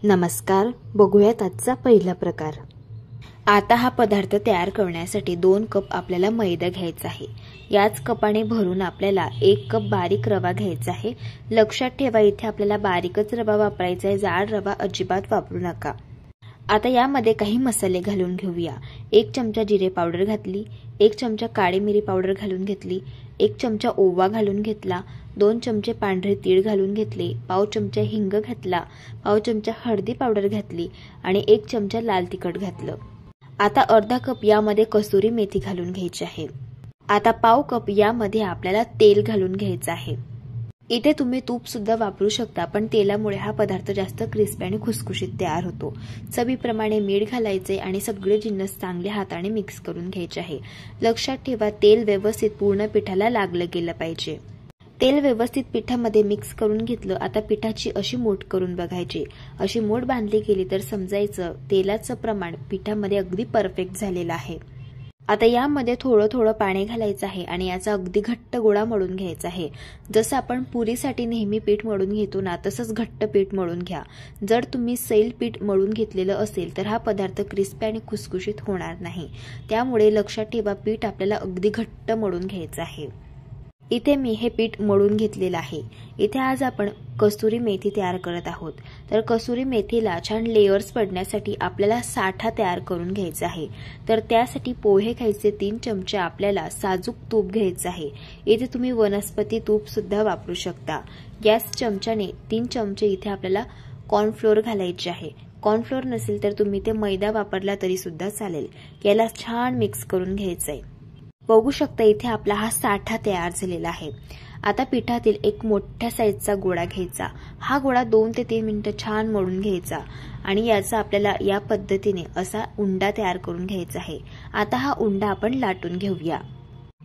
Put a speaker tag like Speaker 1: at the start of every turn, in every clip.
Speaker 1: नमस्कार, बघूयात आजचा पहिला प्रकार। आता हा पदार्थ तयार करण्यासाठी 2 कप आपल्याला मैदा घ्यायचा आहे। याच कपाने भरून आपल्याला 1 कप बारीक रवा घ्यायचा आहे। लक्षात ठेवा, इथे आपल्याला बारीकच रवा वापरायचा आहे, जाड रवा अजिबात वापरू नका। आता यामध्ये काही मसाले घालून घेऊया। 1 चमचा जिरे पावडर घातली, 1 चमचा काळी मिरी पावडर घालून घेतली, 1 चमचा ओवा घालून घेतला, 2 चमचे पांढरे तीळ घालून घेतले, पाव चमचा हिंग घातला, पाव चमचा हळदी पावडर घातली आणि 1 चमचा लाल तिखट घातलं। आता अर्धा कप यामध्ये कसुरी मेथी घालून घ्यायची आहे। आता पाव कप यामध्ये आपल्याला तेल घालून घ्यायचं आहे। इथे तुम्ही तूप सुद्धा वापरू शकता, पण तेलामुळे हा पदार्थ जास्त क्रिस्पी आणि खुसखुशीत तयार होतो। चवीप्रमाणे मीठ घालायचे आणि सगळे जिन्नस चांगले हाताने मिक्स करून घ्यायचे आहे। लक्षात ठेवा, तेल व्यवस्थित पूर्ण पिठाला लागलं गेलं पाहिजे। तेल व्यवस्थित पिठामध्ये मिक्स करून घेतलं। आता पिठाची अशी मूठ करून बघायची। अशी मूठ बांधली गेली तर समजायचं तेलाचं प्रमाण पिठामध्ये अगदी परफेक्ट झालेलं आहे। आता यामध्ये थोडं थोडं पाणी घालायचं आहे आणि याचा अगदी घट्ट गोळा मळून घ्यायचा आहे। जसं आपण पुरीसाठी नेहमी पीठ मळून घेतो ना, तसंच घट्ट पीठ मळून घ्या। जर तुम्ही सैल पीठ मळून घेतलेलं असेल तर हा पदार्थ क्रिस्पी आणि खुसखुशीत होणार नाही। त्यामुळे लक्षात ठेवा, पीठ आपल्याला अगदी घट्ट मळून घ्यायचं आहे। इथे मी हे पीठ मळून घेतलेलं आहे। इथे आज आपण कसुरी मेथी तयार करत आहोत। तर कसुरी मेथीला छान लेयर्स पडण्यासाठी आपल्याला साठा तयार करून घ्यायचा आहे। तर त्यासाठी पोहे खायचे 3 चमचे आपल्याला साजूक तूप घ्यायचं आहे। इथे तुम्ही वनस्पती तूप सुद्धा वापरू शकता। गॅस चमच्याने 3 चमचे इथे आपल्याला कॉर्नफ्लोअर घालायचे आहे। कॉर्नफ्लोअर नसेल तर तुम्ही ते मैदा वापरला तरी सुद्धा चालेल। याला छान मिक्स करून घ्यायचंय। बघू शकता, इथे आपला हा साठा तयार झालेला आहे। आता पिठातील एक मोठ्या साईजचा गोळा घ्यायचा। हा गोळा 2 ते 3 मिनिटं छान मळून घ्यायचा आणि याचा आपल्याला या पद्धतीने असा उंडा तयार करून घ्यायचा आहे। आता हा उंडा आपण लाटून घेऊया।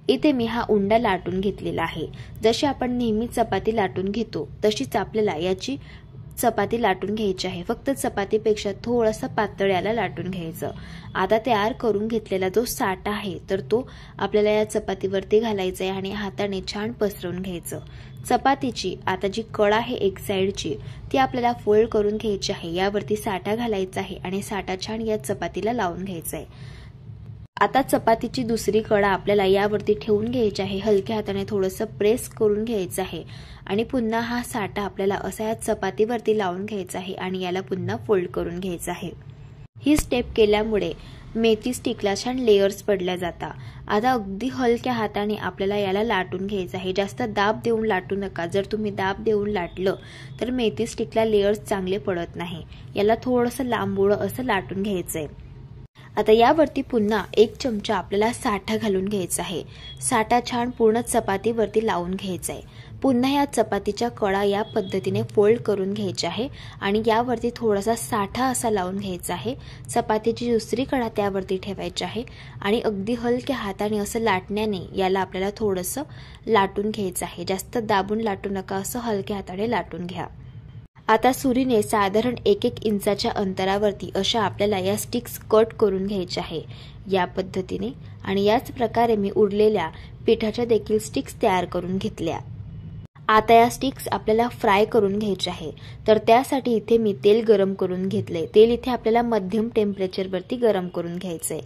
Speaker 1: इथे मी हा उंडा लाटून घेतलेला आहे। जशी आपण नेहमी चपाती लाटून घेतो तशीच आपल्याला याची चपाती लाटून घ्यायची आहे। फक्त चपातीपेक्षा थोडंसं पातळ याला लाटून घ्यायचं। आता तयार करून घेतलेला जो साठा आहे तर तो आपल्याला या चपातीवरती घालायचा आहे आणि हाताने छान पसरवून घ्यायचं। चपातीची आता जी कड आहे एक साइडची ती आपल्याला फोल्ड करून घ्यायची आहे। यावरती साठा घालायचा आहे आणि साठा छान या चपातीला लावून घ्यायचा आहे। आता चपातीची दुसरी कडा आपल्याला यावरती ठेवून घ्यायची आहे। हलक्या हाताने थोडंसं प्रेस करून घ्यायचं आहे आणि पुन्हा हा साठा आपल्याला असा या चपातीवरती लावून घ्यायचा आहे आणि याला पुन्हा फोल्ड करून घ्यायचं आहे। ही स्टेप केल्यामुळे मेथी स्टिकला छान लेयर्स पडल्या जातात। आता अगदी हलक्या हाताने आपल्याला याला लाटून घ्यायचं आहे। जास्त दाब देऊन लाटू नका। जर तुम्ही दाब देऊन लाटलं तर मेथी स्टिकला लेयर्स चांगले पडत नाही। याला थोडंसं लांबोळं असं लाटून घ्यायचंय। आता यावरती पुन्हा 1 चमचा आपल्याला साठा घालून घ्यायचा आहे। साठा छान पूर्ण चपातीवरती लावून घ्यायचा आहे। पुन्हा या चपातीच्या कडा या पद्धतीने फोल्ड करून घ्यायच्या आहे आणि यावरती थोडासा साठा असा लावून घ्यायचा आहे। चपातीची दुसरी कडा त्यावरती ठेवायची आहे आणि अगदी हलक्या हाताने असं लाटण्याने याला आपल्याला थोडंसं लाटून घ्यायचं आहे। जास्त दाबून लाटू नका, असं हलक्या हाताने लाटून घ्या। आता सुरीने साधारण 1-1 इंचाच्या अंतरावरती अशा आपल्याला या स्टिक्स कट करून घ्यायच्या आहे या पद्धतीने। आणि याच प्रकारे मी उरलेल्या पिठाच्या देखील स्टिक्स तयार करून घेतल्या। आता या स्टिक्स आपल्याला फ्राय करून घ्यायचे आहे। तर त्यासाठी इथे मी तेल गरम करून घेतले। तेल इथे आपल्याला मध्यम टेम्परेचरवरती गरम करून घ्यायचंय।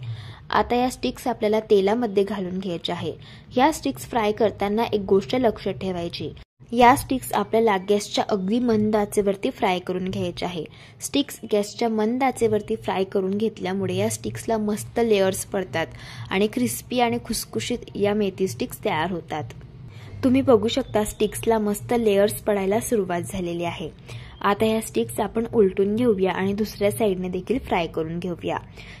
Speaker 1: आता या स्टिक्स आपल्याला तेलामध्ये घालून घ्यायच्या आहे। या स्टिक्स फ्राय करताना एक गोष्ट लक्षात ठेवायची, या स्टिक्स आपल्याला गॅसच्या अगदी मंद आचेवरती फ्राय करून घ्यायचे आहे। स्टिक्स गॅसच्या मंद आचेवरती फ्राय करून घेतल्यामुळे या स्टिक्सला मस्त लेयर्स पडतात आणि क्रिस्पी आणि खुसखुशीत या मेथी स्टिक्स तयार होतात। तुम्ही बघू शकता, स्टिक्सला मस्त लेयर्स पडायला सुरुवात झालेली आहे। आता या स्टिक्स आपण उलटून घेऊया आणि दुसऱ्या साइडने देखील फ्राय करून घेऊया।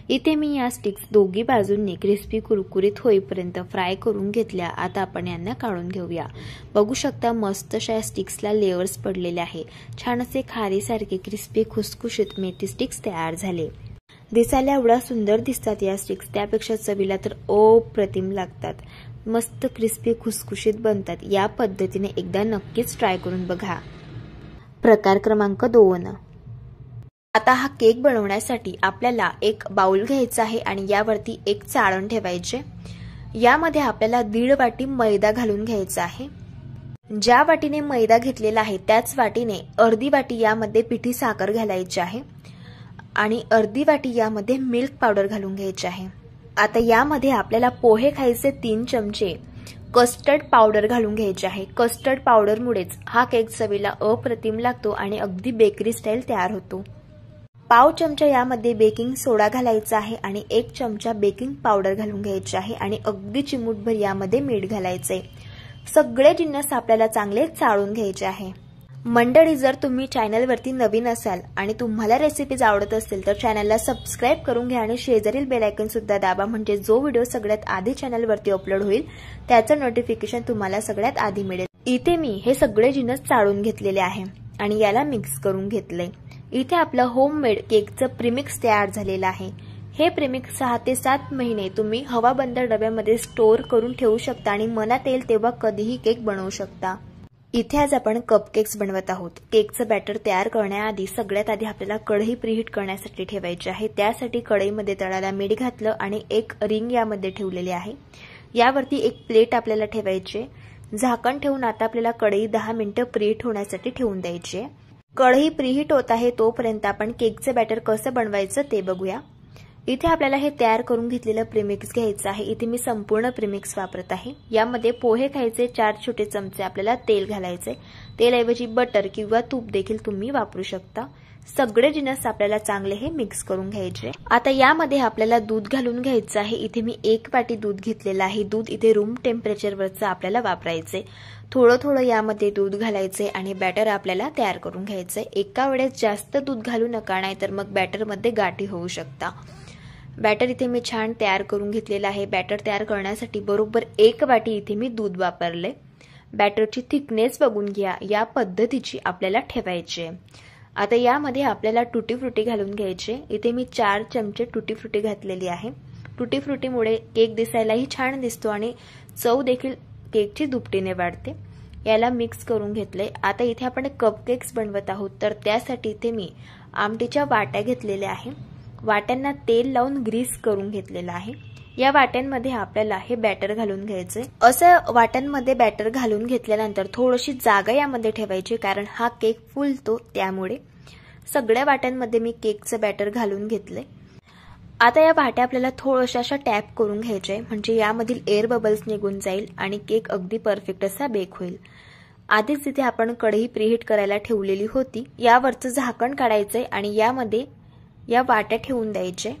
Speaker 1: इथे मी या स्टिक्स दोघी बाजूंनी क्रिस्पी कुरकुरीत होईपर्यंत फ्राय करून घेतल्या। आता आपण यांना काढून घेऊया। बघू शकता, मस्त अशा या स्टिक्सला लेयर्स पडलेले आहे। छान असे खारीसारखे क्रिस्पी खुसखुशीत मेथी स्टिक्स तयार झाले। दिसायला एवढा सुंदर दिसतात या स्टिक्स, त्यापेक्षा चवीला तर अप्रतिम लागतात। मस्त क्रिस्पी खुसखुशीत बनतात। या पद्धतीने एकदा नक्कीच ट्राय करून बघा। प्रकार क्रमांक 2। आता हा केक बनवण्यासाठी आपल्याला एक बाउल घ्यायचा आहे आणि यावरती एक चाळण ठेवायचे। यामध्ये आपल्याला 1.5 वाटी मैदा घालून घ्यायचा आहे। ज्या वाटीने मैदा घेतलेला आहे त्याच वाटीने अर्धी वाटी यामध्ये पिठी साखर घालायची आहे आणि अर्धी वाटी यामध्ये मिल्क पावडर घालून घ्यायची आहे। आता यामध्ये आपल्याला पोहे खायचे 3 चमचे कस्टर्ड पावडर घालून घ्यायचे आहे। कस्टर्ड पावडरमुळेच हा केक चवीला अप्रतिम लागतो आणि अगदी बेकरी स्टाईल तयार होतो। पाव चमचा यामध्ये बेकिंग सोडा घालायचा आहे आणि 1 चमचा बेकिंग पावडर घालून घ्यायची आहे आणि अगदी चिमूटभर यामध्ये मीठ घालायचे। सगळे जिन्नस आपल्याला चांगले चाळून घ्यायचे आहे। मंडळी, जर तुम्ही चॅनलवरती नवीन असाल आणि तुम्हाला रेसिपीज आवडत असतील तर चॅनलला सबस्क्राइब करून घ्या आणि शेजारील बेल आयकॉन सुद्धा दाबा, म्हणजे जो व्हिडिओ सगळ्यात आधी चॅनलवरती अपलोड होईल त्याचं नोटिफिकेशन तुम्हाला सगळ्यात आधी मिळेल। इथे मी हे सगळे जिन्नस चाळून घेतलेले आहे आणि याला मिक्स करून घेतले। इथे आपलं होममेड केकचं प्रीमिक्स तयार झालेलं आहे। हे प्रीमिक्स 6 ते 7 महिने तुम्ही हवाबंद डब्यामध्ये स्टोअर करून ठेवू शकता आणि मनात येईल तेव्हा कधीही केक बनवू शकता। इथे आज आपण कपकेक्स बनवत आहोत। केकचं बॅटर तयार करण्याआधी सगळ्यात आधी आपल्याला कढई प्रीहीट करण्यासाठी ठेवायची आहे। त्यासाठी कढईमध्ये तळाला मीठ घातलं आणि एक रिंग यामध्ये ठेवलेली आहे। यावरती एक प्लेट आपल्याला ठेवायची, झाकण ठेवून आता आपल्याला कढई 10 मिनिटं प्रीहीट होण्यासाठी ठेवून द्यायची। कढई प्रीहीट होत आहे तोपर्यंत आपण केकचं बॅटर कसं बनवायचं ते बघूया। इथे आपल्याला हे तयार करून घेतलेलं प्रीमिक्स घ्यायचं आहे। इथे मी संपूर्ण प्रीमिक्स वापरत आहे। यामध्ये पोहे खायचे 4 छोटे चमचे आपल्याला तेल घालायचे। तेलऐवजी बटर किंवा तूप देखील तुम्ही वापरू शकता। सगळे जिन्नस आपल्याला चांगले हे मिक्स करून घ्यायचे। आता यामध्ये आपल्याला दूध घालून घ्यायचं आहे। इथे मी 1 वाटी दूध घेतलेलं आहे। दूध इथे रूम टेम्परेचरवरचं आपल्याला वापरायचे। थोडं थोडं यामध्ये दूध घालायचे आणि बॅटर आपल्याला तयार करून घ्यायचे। एका वेळेस जास्त दूध घालू नका, नाहीतर मग बॅटरमध्ये गाठी होऊ शकता। बॅटर इथे मी छान तयार करून घेतलेलं आहे। बॅटर तयार करण्यासाठी बरोबर 1 वाटी इथे मी दूध वापरले। बॅटरची थिकनेस बघून घ्या, या पद्धतीची आपल्याला ठेवायची आहे। आता यामध्ये आपल्याला टुटी फ्रुटी घालून घ्यायचे। इथे मी 4 चमचे टुटी फ्रुटी घातलेली आहे। टुटी फ्रुटीमुळे केक दिसायलाही छान दिसतो आणि चव देखील केकची दुपटीने वाढते। याला मिक्स करून घेतले। आता इथे आपण कपकेक्स बनवत आहोत, तर त्यासाठी इथे मी आमटीच्या वाट्या घेतलेल्या आहे। वाट्यांना तेल लावून ग्रीस करून घेतलेलं आहे। या वाट्यांमध्ये आपल्याला हे बॅटर घालून घ्यायचे। असं वाट्यांमध्ये बॅटर घालून घेतल्यानंतर थोडीशी जागा यामध्ये ठेवायची, कारण हा केक फुलतो त्यामुळे। सगळ्या वाट्यांमध्ये मी केकचं बॅटर घालून घेतले। आता या वाट्या आपल्याला थोड्याशा अशा टॅप करून घ्यायचे, म्हणजे यामधील एअर बबल्स निघून जाईल आणि केक अगदी परफेक्ट असा बेक होईल। आधीच इथे आपण कढई प्रीहीट करायला ठेवलेली होती। यावरचं झाकण काढायचंय आणि यामध्ये या वाट्या ठेवून द्यायचे।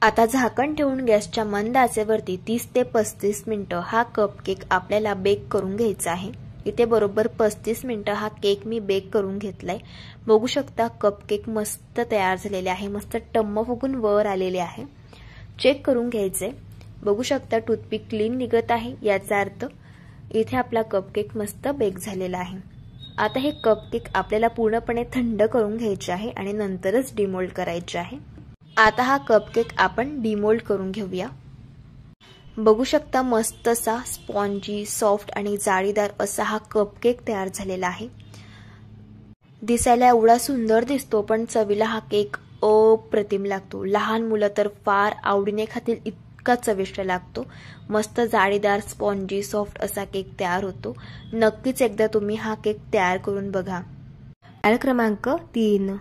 Speaker 1: आता झाकण ठेवून गॅसच्या मंद आचेवरती 30 ते 35 मिनिटं हा कपकेक आपल्याला बेक करून घ्यायचा आहे। इथे बरोबर 35 मिनिटं हा केक मी बेक करून घेतलाय। बघू शकता कपकेक मस्त तयार झालेले आहे, मस्त टम्म फुगून वर आलेले आहे। चेक करून घ्यायचे। बघू शकता टूथपिक क्लीन निघत आहे, याचा अर्थ इथे आपला कपकेक मस्त बेक झालेला आहे। आता हे कपकेक आपल्याला पूर्णपणे थंड करून घ्यायचे आहे आणि नंतरच डिमोल्ड करायचे आहे। आता हा कपकेक आपण डिमोल्ड करून घेऊया। बघू शकता मस्त असा स्पॉन्जी, सॉफ्ट आणि जाळीदार असा हा कपकेक तयार झालेला आहे। दिसायला एवढा सुंदर दिसतो, पण चवीला हा केक अप्रतिम लागतो। लहान मुलं तर फार आवडीने खातील, इतका चविष्ट लागतो। मस्त जाळीदार, स्पॉन्जी, सॉफ्ट असा केक तयार होतो। नक्कीच एकदा तुम्ही हा केक तयार करून बघा। पायरी क्रमांक 3।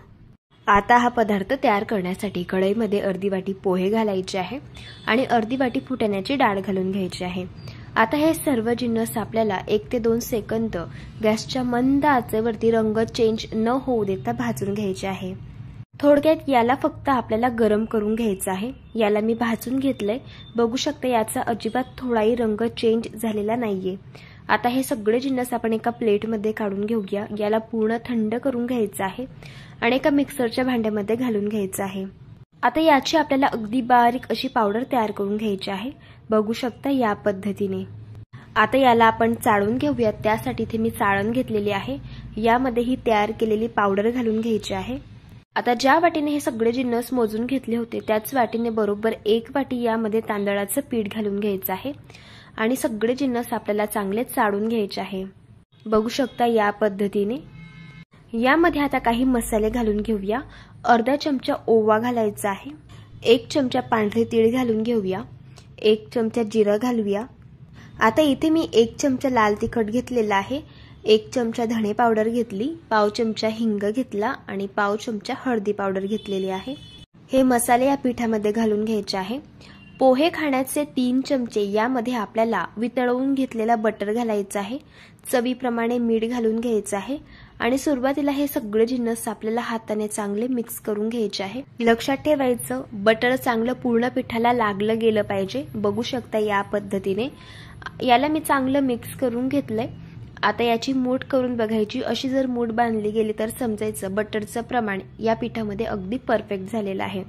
Speaker 1: आता हा पदार्थ तयार करण्यासाठी कढईमध्ये अर्धी वाटी पोहे घालायचे आहे आणि अर्धी वाटी फुटाण्याची डाळ घालून घ्यायची आहे। आता हे सर्व जिन्नस आपल्याला 1 ते 2 सेकंद गॅसच्या मंद आचेवरती रंग चेंज न होऊ देता भाजून घ्यायचे आहे। थोडक्यात याला फक्त आपल्याला गरम करून घ्यायचं आहे। याला मी भाजून घेतलंय। बघू शकता याचा अजिबात थोडाही रंग चेंज झालेला नाहीये। आता हे सगळे जिन्नस आपण एका प्लेटमध्ये काढून घेऊया। याला पूर्ण थंड करून घ्यायचं आहे आणि एका मिक्सरच्या भांड्यामध्ये घालून घ्यायचं आहे। आता याची आपल्याला अगदी बारीक अशी पावडर तयार करून घ्यायची आहे। बघू शकता या पद्धतीने। आता याला आपण चाळून घेऊया। त्यासाठी इथे मी चाळण घेतलेली आहे। यामध्ये ही तयार केलेली पावडर घालून घ्यायची आहे। आता ज्या वाटीने हे सगळे जिन्नस मोजून घेतले होते त्याच वाटीने बरोबर 1 वाटी यामध्ये तांदळाचं पीठ घालून घ्यायचं आहे आणि सगळे जिन्नस आपल्याला चांगले चाळून घ्यायचे आहे। बघू शकता या पद्धतीने। यामध्ये आता काही मसाले घालून घेऊया। अर्धा चमचा ओवा घालायचा आहे। 1 चमचा पांढरे तीळ घालून घेऊया। 1 चमचा जिरं घालूया। आता इथे मी 1 चमचा लाल तिखट घेतलेला आहे 1 चमचा धणे पावडर घेतली, पाव चमचा हिंग घेतला आणि पाव चमचा हळदी पावडर घेतलेली आहे। हे मसाले या पिठामध्ये घालून घ्यायचे आहे। पोहे खाण्याचे 3 चमचे यामध्ये आपल्याला वितळवून घेतलेला बटर घालायचा आहे। चवीप्रमाणे मीठ घालून घ्यायचं आहे आणि सुरुवातीला हे सगळे जिन्नस आपल्याला हाताने चांगले मिक्स करून घ्यायचे आहे। लक्षात ठेवायचं, बटर चांगलं पूर्ण पिठाला लागलं गेलं पाहिजे। बघू शकता या पद्धतीने याला मी चांगलं मिक्स करून घेतलंय। आता याची मूठ करून बघायची। अशी जर मूठ बांधली गेली तर समजायचं बटरचं प्रमाण या पिठामध्ये अगदी परफेक्ट झालेलं आहे।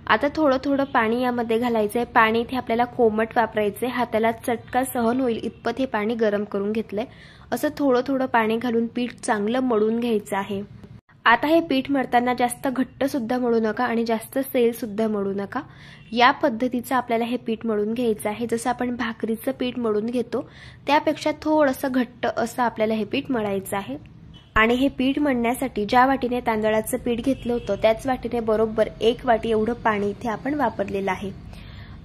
Speaker 1: आता थोडं थोडं पाणी यामध्ये घालायचंय। पाणी इथे आपल्याला कोमट वापरायचंय, हाताला चटका सहन होईल इतपत हे पाणी गरम करून घेतलंय। असं थोडं थोडं पाणी घालून पीठ चांगलं मळून घ्यायचं आहे। आता हे पीठ मळताना जास्त घट्ट सुद्धा मळू नका आणि जास्त सैल सुद्धा मळू नका। या पद्धतीचं आपल्याला हे पीठ मळून घ्यायचं आहे। जसं आपण भाकरीचं पीठ मळून घेतो त्यापेक्षा थोडंसं घट्ट असं आपल्याला हे पीठ मळायचं आहे। आणि हे पीठ मळण्यासाठी ज्या वाटीने तांदळाचं पीठ घेतलं होतं त्याच वाटीने बरोबर 1 वाटी एवढं पाणी इथे आपण वापरलेलं आहे।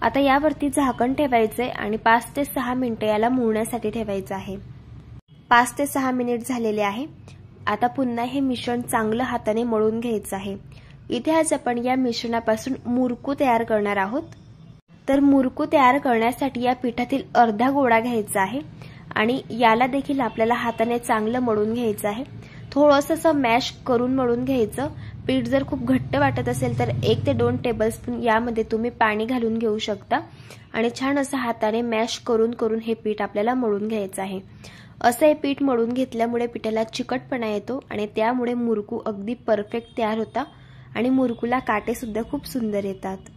Speaker 1: आता यावरती झाकण ठेवायचंय आणि 5 ते 6 मिनिटं याला मुरण्यासाठी ठेवायचं आहे। 5 ते 6 मिनिट झालेले आहे। आता पुन्हा हे मिश्रण चांगलं हाताने मळून घ्यायचं आहे। इथे आज आपण या मिश्रणापासून मुरकू तयार करणार आहोत। तर मुरकू तयार करण्यासाठी या पिठातील अर्धा गोळा घ्यायचा आहे आणि याला देखील आपल्याला हाताने चांगलं मळून घ्यायचं आहे। थोडंसं असं मॅश करून मळून घ्यायचं। पीठ जर खूप घट्ट वाटत असेल तर 1 ते 2 टेबलस्पून यामध्ये तुम्ही पाणी घालून घेऊ शकता आणि छान असं हाताने मॅश करून करून हे पीठ आपल्याला मळून घ्यायचं आहे। असं हे पीठ मळून घेतल्यामुळे पिठाला चिकटपणा येतो आणि त्यामुळे मुरकू अगदी परफेक्ट तयार होता आणि मुरकूला काटे सुद्धा खूप सुंदर येतात।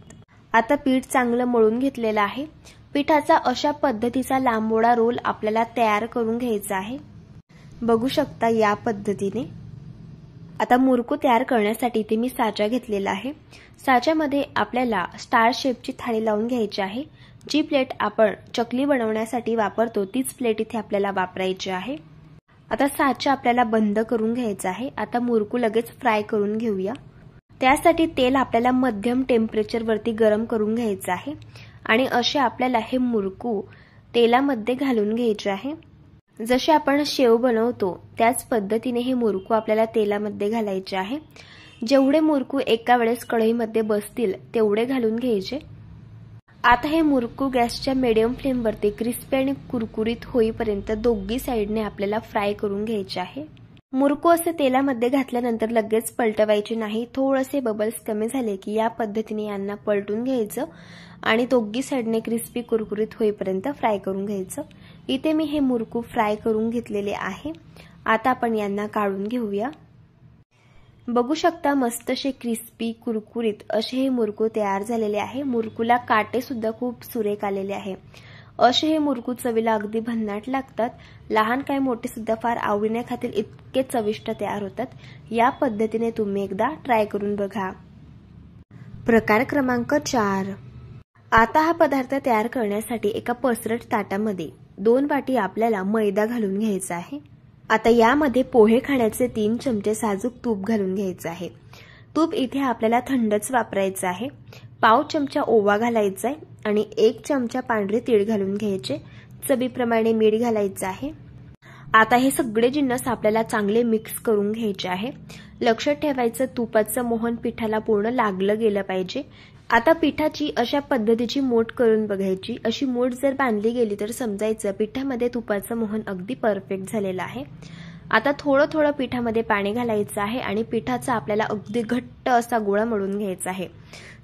Speaker 1: आता पीठ चांगलं मळून घेतलेलं आहे। पिठाचा अशा पद्धतीचा लांबोळा रोल आपल्याला तयार करून घ्यायचा आहे। बघू शकता या पद्धतीने। आता मुरकू तयार करण्यासाठी इथे मी साचा घेतलेला आहे। साच्यामध्ये आपल्याला स्टार शेपची थाळी लावून घ्यायची आहे। जी प्लेट आपण चकली बनवण्यासाठी वापरतो तीच प्लेट इथे आपल्याला वापरायची आहे। आता साचा आपल्याला बंद करून घ्यायचा आहे। आता मुरकू लगेच फ्राय करून घेऊया। त्यासाठी तेल आपल्याला मध्यम टेम्परेचरवरती गरम करून घ्यायचं आहे आणि असे आपल्याला हे मुरकू तेलामध्ये घालून घ्यायचे आहे। जसे आपण शेव बनवतो त्याच पद्धतीने हे मुरकू आपल्याला तेलामध्ये घालायचे आहे। जेवढे मुरकू एका वेळेस कढईमध्ये बसतील तेवढे घालून घ्यायचे। आता हे मुरकू गॅसच्या मीडियम फ्लेमवरती क्रिस्पी आणि कुरकुरीत होईपर्यंत दोन्ही साइडने आपल्याला फ्राय करून घ्यायचे आहे। मुरकू असे तेलामध्ये घातल्यानंतर लगेच पलटवायचे नाही। थोडेसे बबल्स कमी झाले की या पद्धतीने यांना पलटून घ्यायचं आणि दोन्ही साइडने क्रिस्पी कुरकुरीत होईपर्यंत फ्राय करून घ्यायचं। इथे मी हे मुरकू फ्राय करून घेतलेले आहे। आता आपण यांना काढून घेऊया। बघू शकता मस्तसे क्रिस्पी कुरकुरीत असे हे मुरकू तयार झालेले आहे। मुरकूला काटे सुद्धा खूप सुरेख आलेले आहे। असे हे मुरकू चवीला अगदी भन्नाट लागतात। लहान काय मोठे सुद्धा फार आवडीने खातील इतके चविष्ट तयार होतात। या पद्धतीने तुम्ही एकदा ट्राय करून बघा। प्रकार क्रमांक 4। आता हा पदार्थ तयार करण्यासाठी एका पसरट ताटामध्ये 2 वाटी आपल्याला मैदा घालून घ्यायचा आहे। आता यामध्ये पोहे खाण्याचे 3 चमचे साजूक तूप घालून घ्यायचे आहे। तूप इथे आपल्याला थंडच वापरायचं आहे। पाव चमचा ओवा घालायचा आहे आणि 1 चमचा पांढरे तीळ घालून घ्यायचे। चवीप्रमाणे मीठ घालायचं आहे। आता हे सगळे जिन्नस आपल्याला चांगले मिक्स करून घ्यायचे आहे। लक्षात ठेवायचं तुपाचं मोहन पिठाला पूर्ण लागलं गेलं पाहिजे। आता पिठाची अशा पद्धतीची मूठ करून बघायची। अशी मूठ जर बांधली गेली तर समजायचं पिठामध्ये तुपाचं मोहन अगदी परफेक्ट झालेलं आहे। आता थोडं थोडं पिठामध्ये पाणी घालायचं आहे आणि पिठाचा आपल्याला अगदी घट्ट असा गोळा मळून घ्यायचा आहे।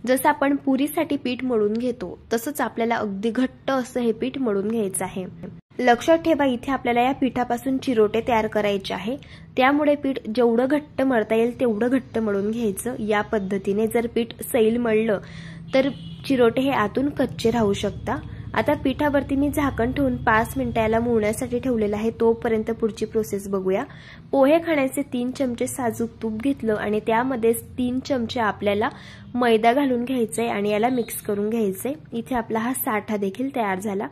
Speaker 1: जसं आपण पुरीसाठी पीठ मळून घेतो तसंच आपल्याला अगदी घट्ट असं हे पीठ मळून घ्यायचं आहे। लक्षात ठेवा इथे आपल्याला या पिठापासून चिरोटे तयार करायचे आहे। त्यामुळे पीठ जेवढं घट्ट मळता येईल तेवढं घट्ट मळून घ्यायचं। या पद्धतीने जर पीठ सैल मळलं तर चिरोटे हे आतून कच्चे राहू शकता। आता पिठावरती मी झाकण ठेवून 5 मिनिटं याला मुरण्यासाठी ठेवलेलं आहे। तोपर्यंत पुढची प्रोसेस बघूया। पोहे खाण्याचे 3 चमचे साजूक तूप घेतलं आणि त्यामध्ये 3 चमचे आपल्याला मैदा घालून घ्यायचंय आणि याला मिक्स करून घ्यायचंय। इथे आपला हा साठा देखील तयार झाला।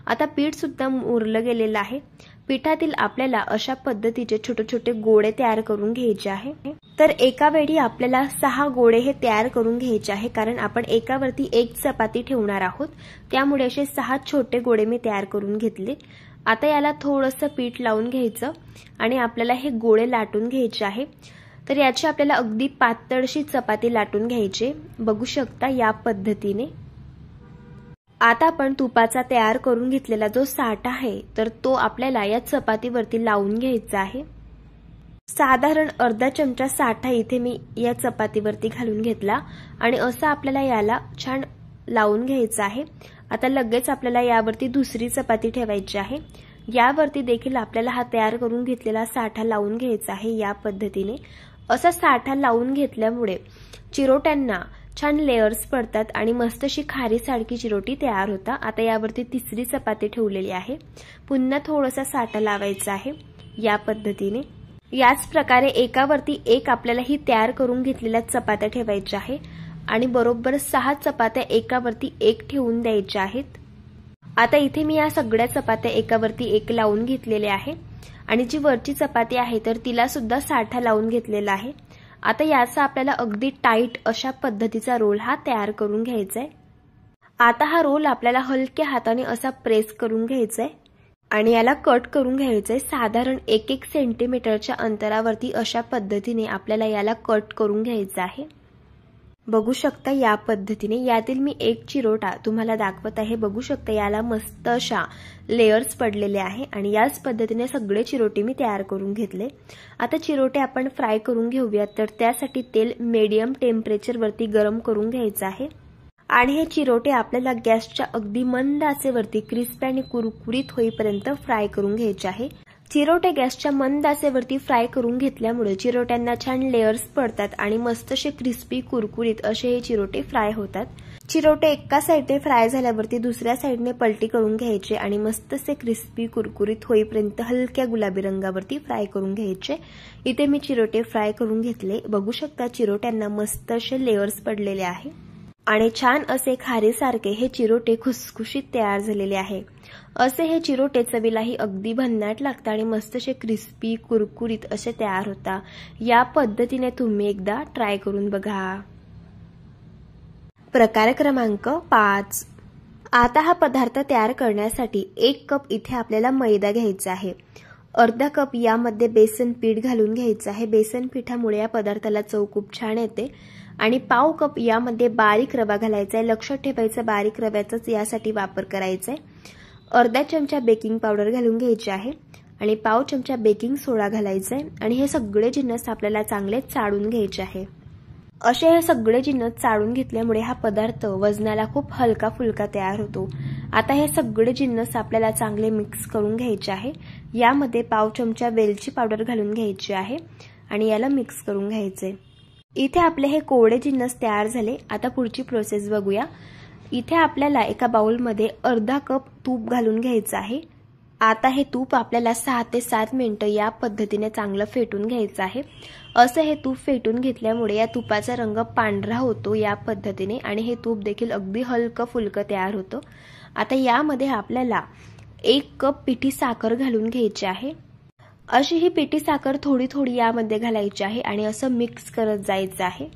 Speaker 1: आता पीठ सुद्धा मुरलं गेलेलं आहे। पिठातील आपल्याला अशा पद्धतीचे छोटे छोटे गोळे तयार करून घ्यायचे आहे। तर एका वेळी आपल्याला 6 गोळे हे तयार करून घ्यायचे आहे, कारण आपण एकावरती 1 चपाती ठेवणार आहोत। त्यामुळे असे 6 छोटे गोळे मी तयार करून घेतले। आता याला थोडंसं पीठ लावून घ्यायचं आणि आपल्याला हे गोळे लाटून घ्यायचे आहे। तर याची आपल्याला अगदी पातळशी चपाती लाटून घ्यायची, बघू शकता या पद्धतीने। आता आपण तुपाचा तयार करून घेतलेला जो साठा आहे तर तो आपल्याला या चपातीवरती लावून घ्यायचा आहे। साधारण अर्धा चमचा साठा इथे मी या चपातीवरती घालून घेतला आणि असं आपल्याला याला छान लावून घ्यायचं आहे। आता लगेच आपल्याला यावरती दुसरी चपाती ठेवायची आहे। यावरती देखील आपल्याला हा तयार करून घेतलेला साठा लावून घ्यायचा आहे या पद्धतीने। असा साठा लावून घेतल्यामुळे चिरोट्यांना छान लेयर्स पडतात आणि मस्त अशी खारीसारखी चिरोटी तयार होता। आता यावरती तिसरी चपाती ठेवलेली आहे, पुन्हा थोडासा साठा लावायचा आहे या पद्धतीने। याच प्रकारे एकावरती एक आपल्याला ही तयार करून घेतलेल्या चपात्या ठेवायच्या आहे आणि बरोबर 6 चपात्या एकावरती एक ठेवून द्यायच्या आहेत। आता इथे मी या सगळ्या चपात्या एकावरती एक लावून घेतलेल्या आहे आणि जी वरची चपाती आहे तर तिला सुद्धा साठा लावून घेतलेला आहे। आता याचा आपल्याला अगदी टाईट अशा पद्धतीचा रोल हा तयार करून घ्यायचा आहे। आता हा रोल आपल्याला हलक्या हाताने असा प्रेस करून घ्यायचा आहे आणि याला कट करून घ्यायचं आहे। साधारण 1-1 सेंटीमीटरच्या अंतरावरती अशा पद्धतीने आपल्याला याला कट करून घ्यायचं आहे। बघू शकता या पद्धतीने। यातील मी एक चिरोटा तुम्हाला दाखवत आहे, बघू शकता याला मस्त अशा लेयर्स पडलेले आहे आणि याच पद्धतीने सगळे चिरोटे मी तयार करून घेतले। आता चिरोटे आपण फ्राय करून घेऊयात, तर त्यासाठी तेल मीडियम टेम्परेचरवरती गरम करून घ्यायचं आहे आणि हे चिरोटे आपल्याला गॅसच्या अगदी मंद आचेवरती क्रिस्पी आणि कुरकुरीत होईपर्यंत फ्राय करून घ्यायचे आहे। चिरोटे गॅसच्या मंद आचेवरती फ्राय करून घेतल्यामुळे चिरोट्यांना छान लेयर्स पडतात आणि मस्त असे क्रिस्पी कुरकुरीत असे हे चिरोटे फ्राय होतात। चिरोटे एका साइडने फ्राय झाल्यावरती दुसऱ्या साइडने पलटी करून घ्यायचे आणि मस्त असे क्रिस्पी कुरकुरीत होईपर्यंत हलक्या गुलाबी रंगावरती फ्राय करून घ्यायचे। इथे मी चिरोटे फ्राय करून घेतले, बघू शकता चिरोट्यांना मस्त असे लेयर्स पडलेले आहे आणि छान असे खारीसारखे हे चिरोटे खुसखुशीत तयार झालेले आहे। असे हे चिरोटे चवीलाही अगदी भन्नाट लागतात आणि मस्त असे क्रिस्पी कुरकुरीत असे तयार होता। या पद्धतीने तुम्ही एकदा ट्राय करून बघा। प्रकार क्रमांक 5। आता हा पदार्थ तयार करण्यासाठी 1 कप इथे आपल्याला मैदा घ्यायचा आहे। अर्धा कप यामध्ये बेसन पीठ घालून घ्यायचं आहे। बेसन पिठामुळे या पदार्थाला चव खूप छान येते आणि पाव कप यामध्ये बारीक रवा घालायचा आहे। लक्षात ठेवायचं बारीक रव्याचाच यासाठी वापर करायचा आहे। अर्धा चमचा बेकिंग पावडर घालून घ्यायची आहे आणि पाव चमचा बेकिंग सोडा घालायचा आहे आणि हे सगळे जिन्नस आपल्याला चांगले चाळून घ्यायचे आहे। असे हे सगळे जिन्नस चाळून घेतल्यामुळे हा पदार्थ वजनाला खूप हलका फुलका तयार होतो। आता हे सगळे जिन्नस आपल्याला चांगले मिक्स करून घ्यायचे आहे। यामध्ये पाव चमचा वेलची पावडर घालून घ्यायची आहे आणि याला मिक्स करून घ्यायचे। इथे आपले हे कोरडे जिन्नस तयार झाले। आता पुढची प्रोसेस बघूया। इथे आपल्याला एका बाउलमध्ये अर्धा कप तूप घालून घ्यायचं आहे। आता हे तूप आपल्याला 6 ते 7 मिनिटं या पद्धतीने चांगलं फेटून घ्यायचं आहे। असं हे तूप फेटून घेतल्यामुळे या तुपाचा रंग पांढरा होतो या पद्धतीने आणि हे तूप देखील अगदी हलकं फुलकं तयार होतं। आता यामध्ये आपल्याला 1 कप पिठी साखर घालून घ्यायची आहे। अशी ही पिठी साखर थोडी थोडी यामध्ये घालायची आहे आणि असं मिक्स करत जायचं आहे।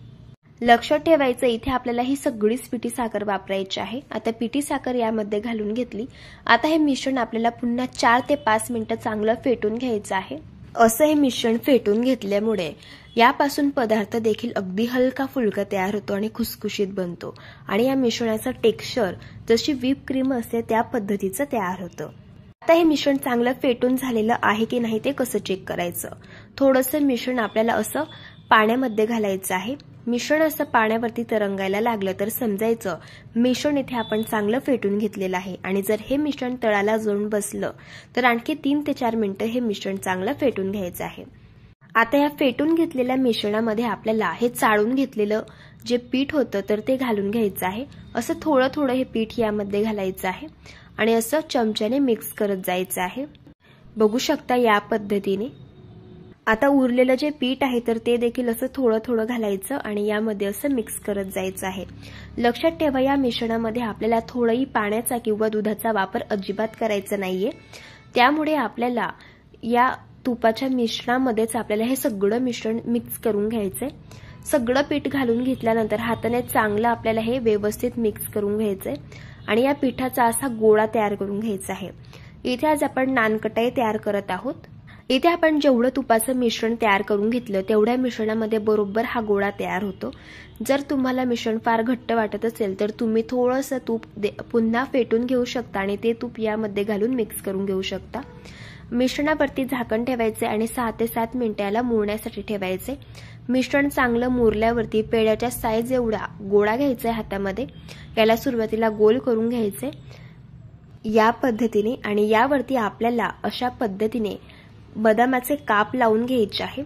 Speaker 1: लक्षात ठेवायचं इथे आपल्याला ही सगळीच पिठी साखर वापरायची आहे। आता पिठी साखर यामध्ये घालून घेतली। आता हे मिश्रण आपल्याला पुन्हा 4 ते 5 मिनिटं चांगलं फेटून घ्यायचं आहे। असं हे मिश्रण फेटून घेतल्यामुळे यापासून पदार्थ देखील अगदी हलका फुलका तयार होतो आणि खुसखुशीत बनतो आणि या मिश्रणाचं टेक्स्चर जशी व्हिप क्रीम असते त्या पद्धतीचं तयार होतं। आता हे मिश्रण चांगलं फेटून झालेलं आहे की नाही ते कसं चेक करायचं। थोडंसं मिश्रण आपल्याला असं पाण्यामध्ये घालायचं आहे। मिश्रण असं पाण्यावरती तरंगायला लागलं तर समजायचं मिश्रण इथे आपण चांगलं फेटून घेतलेलं आहे आणि जर हे मिश्रण तळाला जाऊन बसलं तर आणखी 3 ते 4 मिनिटं हे मिश्रण चांगलं फेटून घ्यायचं आहे। आता या फेटून घेतलेल्या मिश्रणामध्ये आपल्याला हे चाळून घेतलेलं जे पीठ होतं तर ते घालून घ्यायचं आहे। असं थोडं थोडं हे पीठ यामध्ये घालायचं आहे आणि असं चमच्याने मिक्स करत जायचं आहे। बघू शकता या पद्धतीने। आता उरलेलं जे पीठ आहे तर ते देखील असं थोडं थोडं घालायचं आणि यामध्ये असं मिक्स करत जायचं आहे। लक्षात ठेवा या मिश्रणामध्ये आपल्याला थोडाही पाण्याचा किंवा दुधाचा वापर अजिबात करायचा नाहीये। त्यामुळे आपल्याला या तुपाच्या मिश्रणामध्येच आपल्याला हे सगळं मिश्रण मिक्स करून घ्यायचंय। सगळं पीठ घालून घेतल्यानंतर हाताने चांगलं आपल्याला हे व्यवस्थित मिक्स करून घ्यायचंय आणि या पिठाचा असा गोळा तयार करून घ्यायचा आहे।
Speaker 2: इथे आज आपण नानकटाई तयार करत आहोत। इथे आपण जेवढं तुपाचं मिश्रण तयार करून घेतलं तेवढ्या मिश्रणामध्ये बरोबर हा गोळा तयार होतो। जर तुम्हाला मिश्रण फार घट्ट वाटत असेल तर तुम्ही थोडंसं तूप पुन्हा फेटून घेऊ शकता आणि ते तूप यामध्ये घालून मिक्स करून घेऊ शकता। मिश्रणावरती झाकण ठेवायचे आणि 6 ते 7 मिनिटे याला मुरण्यासाठी ठेवायचे। मिश्रण चांगलं मुरल्यावरती पेढ्याच्या साईज एवढा गोळा घ्यायचा हातामध्ये, याला सुरुवातीला गोल करून घ्यायचे या पद्धतीने आणि यावरती आपल्याला अशा पद्धतीने बदामाचे काप लावून घ्यायचे आहे।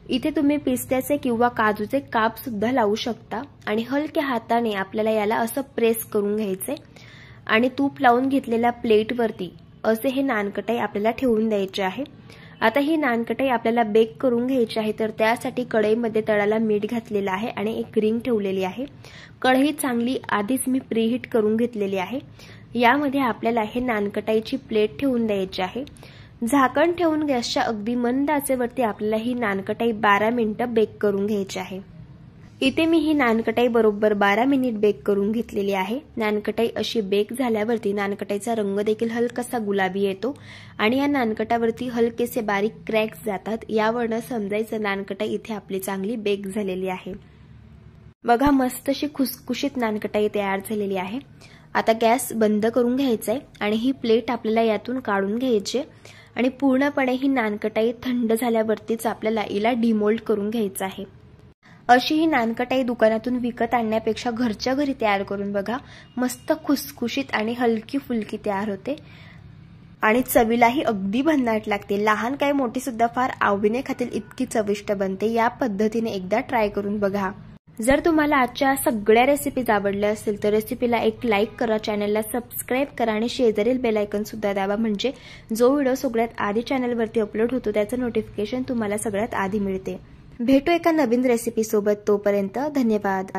Speaker 2: इथे तुम्ही पिस्त्याचे किंवा काजूचे काप सुद्धा लावू शकता आणि हलक्या हाताने आपल्याला याला असं प्रेस करून घ्यायचे आणि तूप लावून घेतलेल्या प्लेटवरती असे हे नानकटाई आपल्याला ठेवून द्यायचे आहे। आता ही नानकटाई आपल्याला बेक करून घ्यायची आहे, तर त्यासाठी कढईमध्ये तळाला मीठ घातलेलं आहे आणि एक रिंग ठेवलेली आहे। कढई चांगली आधीच मी प्रीहीट करून घेतलेली आहे। यामध्ये आपल्याला हे नानकटाईची प्लेट ठेवून द्यायची आहे। झाकण ठेवून गॅसच्या अगदी मंद आचेवरती आपल्याला ही नानकटाई 12 मिनिटं बेक करून घ्यायची आहे। इथे मी ही नानकटाई बरोबर 12 मिनिट बेक करून घेतलेली आहे। नानकटाई अशी बेक झाल्यावरती नानकटाईचा रंग देखील हलकासा गुलाबी येतो आणि या नानकटावरती हलकेसे बारीक क्रॅक्स जातात। यावरून समजायचं नानकटाई इथे आपली चांगली बेक झालेली आहे। बघा मस्त अशी खुसखुशीत नानकटाई तयार झालेली आहे। आता गॅस बंद करून घ्यायचा आहे आणि ही प्लेट आपल्याला यातून काढून घ्यायची आणि पूर्णपणे ही नानकटाई थंड झाल्यावरतीच आपल्याला हिला डिमोल्ड करून घ्यायचं आहे। अशी ही नानकटाई दुकानातून विकत आणण्यापेक्षा घरच्या घरी तयार करून बघा, मस्त खुसखुशीत आणि हलकी फुलकी तयार होते आणि चवीलाही अगदी भन्नाट लागते। लहान काय मोठी सुद्धा फार आवडीने खातील इतकी चविष्ट बनते। या पद्धतीने एकदा ट्राय करून बघा। जर तुम्हाला आजच्या सगळ्या रेसिपीज आवडल्या असतील तर रेसिपीला एक लाईक करा, चॅनलला सबस्क्राइब करा आणि शेजारील बेल आयकॉन सुद्धा दाबा, म्हणजे जो व्हिडिओ सगळ्यात आधी चॅनलवरती अपलोड होतो त्याचं नोटिफिकेशन तुम्हाला सगळ्यात आधी मिळते। भेटू एका नवीन रेसिपी सोबत, तोपर्यंत धन्यवाद।